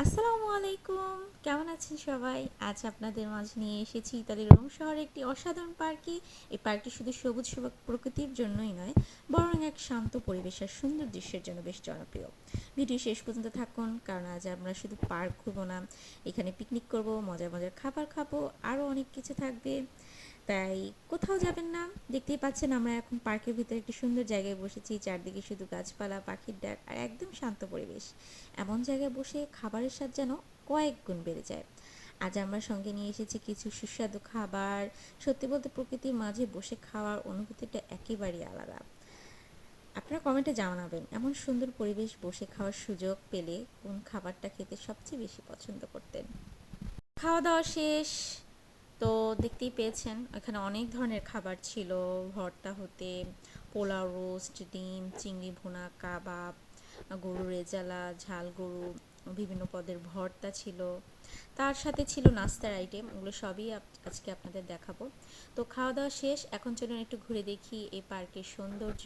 আসসালামু আলাইকুম, কেমন আছেন সবাই? আজ আপনাদের মাঝে নিয়ে এসেছি ইতালির রোম শহরে একটি অসাধারণ পার্কে। এই পার্কটি শুধু সবুজ প্রকৃতির জন্যই নয়, বরং এক শান্ত পরিবেশ আর সুন্দর দৃশ্যের জন্য বেশ জনপ্রিয়। ভিডিও শেষ পর্যন্ত থাকুন, কারণ আজ আমরা শুধু পার্ক ঘুরবো না, এখানে পিকনিক করব, মজার মজার খাবার খাবো, আরও অনেক কিছু থাকবে। তাই কোথাও যাবেন না। দেখতেই পাচ্ছেন আমরা এখন পার্কের ভিতরে একটি সুন্দর জায়গায় বসেছি, চারদিকে শুধু গাছপালা, পাখির ডাক আর একদম শান্ত পরিবেশ। এমন জায়গায় বসে খাবারের স্বাদ যেন কয়েক গুণ বেড়ে যায়। আজ আমরা সঙ্গে নিয়ে এসেছি কিছু সুস্বাদু খাবার। সত্যি বলতে প্রকৃতির মাঝে বসে খাওয়ার অনুভূতিটা একেবারেই আলাদা। আপনারা কমেন্টে জানাবেন এমন সুন্দর পরিবেশ বসে খাওয়ার সুযোগ পেলে কোন খাবারটা খেতে সবচেয়ে বেশি পছন্দ করতেন। খাওয়া দাওয়া শেষ। তো দেখতেই পেয়েছেন এখানে অনেক ধরনের খাবার ছিল। ভর্তা হতে পোলাও, রোস্ট, ডিম, চিংড়ি ভুনা, কাবাব, গরুর রেজালা, ঝাল গরু, বিভিন্ন পদের ভর্তা ছিল। তার সাথে ছিল নাস্তার আইটেম, ওগুলো সবই আজকে আপনাদের দেখাবো। তো খাওয়া দাওয়া শেষ, এখন চলুন একটু ঘুরে দেখি এই পার্কের সৌন্দর্য।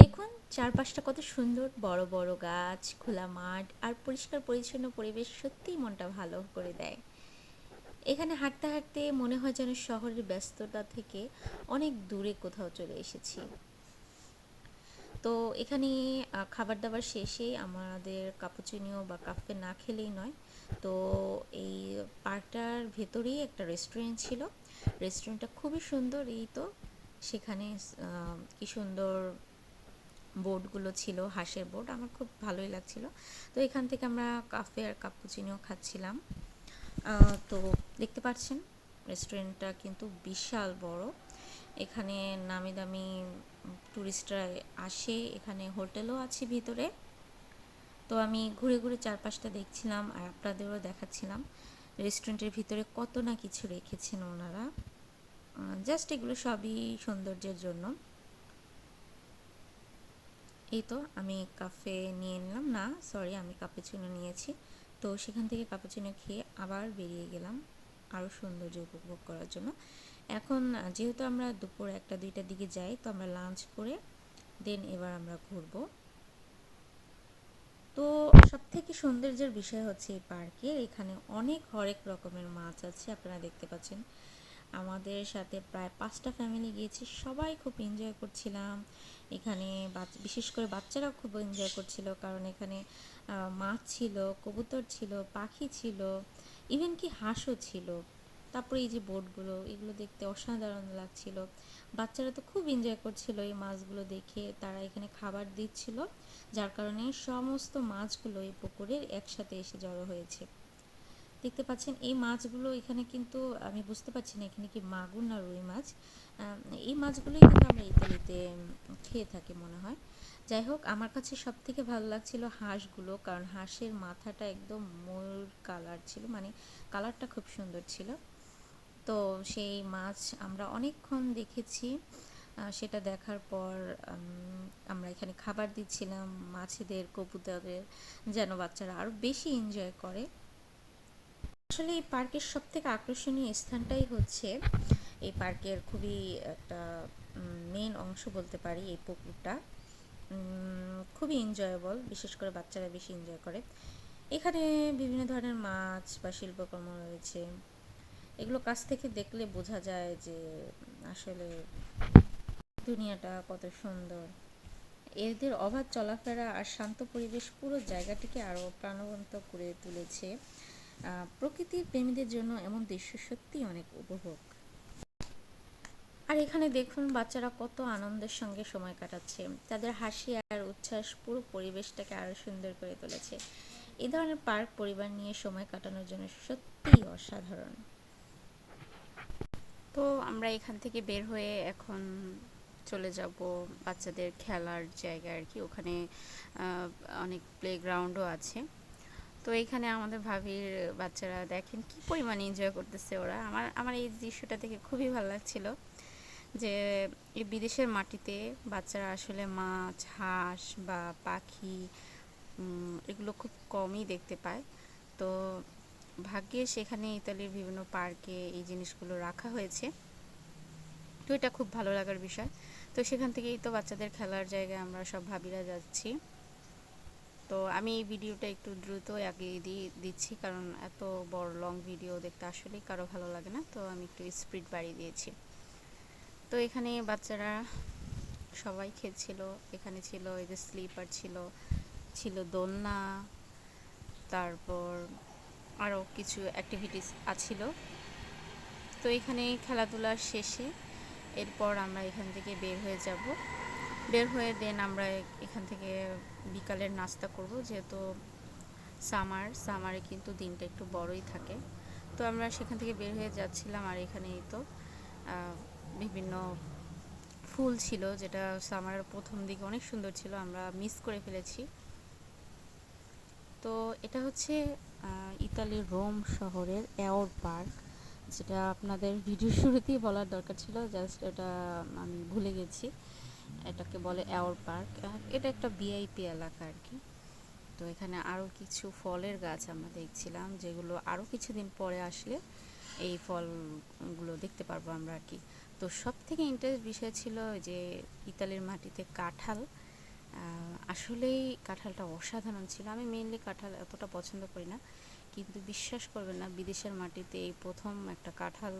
দেখুন চারপাশটা কত সুন্দর, বড় বড় গাছ, খোলা মাঠ আর পরিষ্কার পরিচ্ছন্ন পরিবেশ সত্যিই মনটা ভালো করে দেয়। এখানে হাঁটতে হাঁটতে মনে হয় যেন শহরের ব্যস্ততা থেকে অনেক দূরে কোথাও চলে এসেছি। তো এখানে খাবার দাবার শেষে আমাদের কাপুচিনো বা কাফে না খেলেই নয়। তো এই পার্কটার ভেতরেই একটা রেস্টুরেন্ট ছিল। রেস্টুরেন্টটা খুবই সুন্দর। এই তো সেখানে কি সুন্দর বোর্ডগুলো ছিল, হাঁসের বোর্ড, আমার খুব ভালোই লাগছিল। তো এখান থেকে আমরা কাফে আর কাপুচিনো খাচ্ছিলাম। তো দেখতে পাচ্ছেন রেস্টুরেন্টটা কিন্তু বিশাল বড়। এখানে নামি দামি ট্যুরিস্টরা আসে, এখানে হোটেলও আছে ভিতরে। তো আমি ঘুরে ঘুরে চারপাশটা দেখছিলাম আর আপনাদেরও দেখাচ্ছিলাম রেস্টুরেন্টের ভিতরে কত না কিছু রেখেছেন ওনারা। জাস্ট এগুলো সবই সৌন্দর্যের জন্য। এই তো আমি কাফে নিয়ে নিলাম, না সরি, আমি কাপুচিনো নিয়েছি। তো সেখান থেকে কাপুচিনো খেয়ে আবার বেরিয়ে গেলাম আরও সৌন্দর্য উপভোগ করার জন্য। এখন যেহেতু আমরা দুপুর 1টা 2টার দিকে যাই, তো আমরা লাঞ্চ করে দেন এবার আমরা ঘুরবো। তো সবথেকে সৌন্দর্যের বিষয় হচ্ছে এই পার্কে এখানে অনেক হরেক রকমের মাছ আছে, আপনারা দেখতে পাচ্ছেন। আমাদের সাথে প্রায় 5টা ফ্যামিলি গিয়েছি, সবাই খুব এনজয় করছিলাম এখানে। বিশেষ করে বাচ্চারাও খুব এনজয় করছিল, কারণ এখানে মাছ ছিল, কবুতর ছিল, পাখি ছিল, ইভেন কি হাঁসও ছিল। তারপরে এই যে বোটগুলো, এগুলো দেখতে অসাধারণ লাগছিল। বাচ্চারা তো খুব এনজয় করছিল এই মাছগুলো দেখে। তারা এখানে খাবার দিচ্ছিল, যার কারণে সমস্ত মাছগুলো এই পুকুরে একসাথে এসে জড়ো হয়েছে। দেখতে পাচ্ছেন এই মাছগুলো এখানে কিন্তু আমি বুঝতে পারছি না এখানে কি মাগুর না রুই মাছ। এই মাছগুলোই কিন্তু আমরা ইতালিতে খেয়ে থাকি মনে হয়। যাই হোক, আমার কাছে সব থেকে ভালো লাগছিল হাঁসগুলো, কারণ হাঁসের মাথাটা একদম ময়ূর কালার ছিল, মানে কালারটা খুব সুন্দর ছিল। তো সেই মাছ আমরা অনেকক্ষণ দেখেছি। সেটা দেখার পর আমরা এখানে খাবার দিচ্ছিলাম মাছেদের, কবুতরের, যেন বাচ্চারা আরও বেশি এনজয় করে। আসলে এই পার্কের সবথেকে আকর্ষণীয় স্থানটাই হচ্ছে এই পার্কের খুবই একটা মেন অংশ বলতে পারি, এই পুকুরটা খুবই এনজয়েবল, বিশেষ করে বাচ্চারা বেশি এনজয় করে। এখানে বিভিন্ন ধরনের মাছ বা শিল্পকর্ম রয়েছে, এগুলো কাছ থেকে দেখলে বোঝা যায় যে আসলে দুনিয়াটা কত সুন্দর। এদের অবাধ চলাফেরা আর শান্ত পরিবেশ পুরো জায়গাটিকে আরও প্রাণবন্ত করে তুলেছে। প্রকৃতির প্রেমীদের জন্য এমন দৃশ্য সত্যি অনেক উপভোগ। আর এখানে দেখুন বাচ্চারা কত আনন্দের সঙ্গে সময় কাটাচ্ছে, তাদের হাসি আর উচ্ছ্বাস পুরো পরিবেশটাকে আরও সুন্দর করে তুলেছে। এই ধরনের পার্ক পরিবার নিয়ে সময় কাটানোর জন্য সত্যিই অসাধারণ। তো আমরা এখান থেকে বের হয়ে এখন চলে যাব বাচ্চাদের খেলার জায়গা আর কি, ওখানে অনেক প্লেগ্রাউন্ডও আছে। তো এইখানে আমাদের ভাবির বাচ্চারা দেখেন কি পরিমাণ এনজয় করতেছে ওরা। আমার আমার এই দৃশ্যটা দেখে খুবই ভালো লাগছিল যে এই বিদেশের মাটিতে বাচ্চারা আসলে মাছ, হাঁস বা পাখি এগুলো খুব কমই দেখতে পায়। তো ভাগ্যে সেখানে ইতালির বিভিন্ন পার্কে এই জিনিসগুলো রাখা হয়েছে, তো এটা খুব ভালো লাগার বিষয়। তো সেখান থেকেই তো বাচ্চাদের খেলার জায়গায় আমরা সব ভাবিরা যাচ্ছি। তো আমি এই ভিডিওটা একটু দ্রুত আগে দিয়ে দিচ্ছি, কারণ এত বড় লং ভিডিও দেখতে আসলেই কারো ভালো লাগে না, তো আমি একটু স্পিড বাড়িয়ে দিয়েছি। তো এখানে বাচ্চারা সবাই খেলছিল। এখানে ছিল এই যে স্লিপার ছিল, ছিল দোলনা, তারপর আরও কিছু অ্যাক্টিভিটিস আছিল। তো এখানে খেলাধুলা শেষে এরপর আমরা এখান থেকে বের হয়ে যাব। বের হয়ে দেন আমরা এখান থেকে বিকালের নাস্তা করব, যেহেতু সামারে কিন্তু দিনটা একটু বড়ই থাকে। তো আমরা সেখান থেকে বের হয়ে যাচ্ছিলাম, আর এখানেই তো বিভিন্ন ফুল ছিল, যেটা সামারের প্রথম দিকে অনেক সুন্দর ছিল, আমরা মিস করে ফেলেছি। তো এটা হচ্ছে ইতালির রোম শহরের এওর পার্ক, যেটা আপনাদের ভিডিও শুরুতেই বলার দরকার ছিল, জাস্ট এটা আমি ভুলে গেছি। এটাকে বলে এওর পার্ক। এটা একটা ভিআইপি এলাকা আর কি। তো এখানে আরও কিছু ফলের গাছ আমরা দেখছিলাম, যেগুলো আরও কিছুদিন পরে আসলে এই ফলগুলো দেখতে পারবো আমরা আর কি। তো সব থেকে ইন্টারেস্ট বিষয় ছিল যে ইতালির মাটিতে কাঁঠাল। আসলেই কাঁঠালটা অসাধারণ ছিল। আমি মেইনলি কাঁঠাল এতটা পছন্দ করি না, কিন্তু বিশ্বাস করবেন না, বিদেশের মাটিতে এই প্রথম একটা কাঁঠাল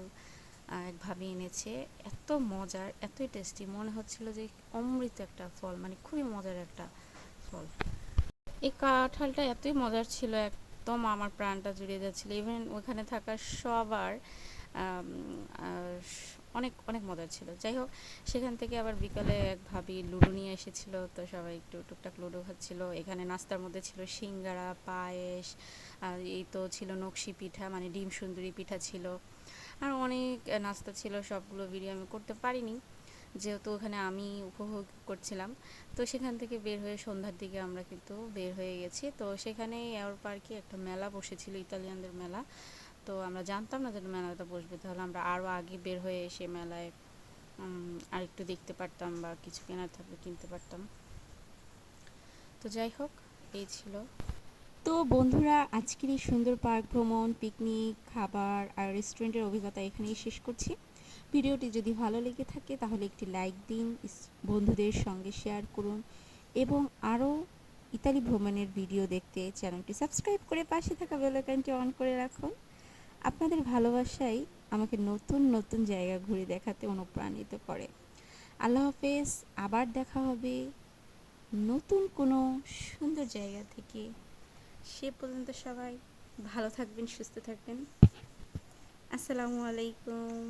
একভাবে এনেছে। এত মজার, এতই টেস্টি, মনে হচ্ছিল যে অমৃত একটা ফল, মানে খুবই মজার একটা ফল। এই কাঁঠালটা এতই মজার ছিল, একদম আমার প্রাণটা জুড়িয়ে যাচ্ছিল। ইভেন ওখানে থাকা সবার অনেক অনেক মজার ছিল। যাই হোক, সেখান থেকে আবার বিকালে এক ভাবি লুডো নিয়ে এসেছিল, তো সবাই একটু টুকটাক লুডো খাচ্ছিল। এখানে নাস্তার মধ্যে ছিল সিঙ্গারা, পায়েস, আর এই তো ছিল নকশি পিঠা, মানে ডিম সুন্দরী পিঠা ছিল, আর অনেক নাস্তা ছিল। সবগুলো ভিডিও আমি করতে পারিনি, যেহেতু ওখানে আমি উপভোগ করছিলাম। তো সেখান থেকে বের হয়ে সন্ধ্যার দিকে আমরা কিন্তু বের হয়ে গেছি। তো সেখানে এয়ার পার্কে একটা মেলা বসেছিল, ইতালিয়ানদের মেলা। তো আমরা জানতাম না যে মেলাটা বসবে, তাহলে আমরা আরও আগে বের হয়ে এসে মেলায় আর একটু দেখতে পারতাম, বা কিছু কেনার থাকলে কিনতে পারতাম। তো যাই হোক, এই ছিল। তো বন্ধুরা, আজকের এই সুন্দর পার্ক ভ্রমণ, পিকনিক, খাবার আর রেস্টুরেন্টের অভিজ্ঞতা এখানেই শেষ করছি। ভিডিওটি যদি ভালো লেগে থাকে তাহলে একটি লাইক দিন, বন্ধুদের সঙ্গে শেয়ার করুন, এবং আরও ইতালি ভ্রমণের ভিডিও দেখতে চ্যানেলটি সাবস্ক্রাইব করে পাশে থাকা বেল আইকনটি অন করে রাখুন। আপনাদের ভালোবাসাই আমাকে নতুন নতুন জায়গা ঘুরে দেখাতে অনুপ্রাণিত করে। আল্লাহ হাফেজ, আবার দেখা হবে নতুন কোনো সুন্দর জায়গা থেকে। সে পর্যন্ত সবাই ভালো থাকবেন, সুস্থ থাকবেন। আসসালামু আলাইকুম।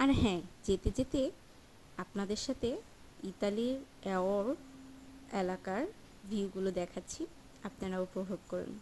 আর হ্যাঁ, যেতে যেতে আপনাদের সাথে ইতালির এওর এলাকার ভিউগুলো দেখাচ্ছি, আপনারা উপভোগ করুন।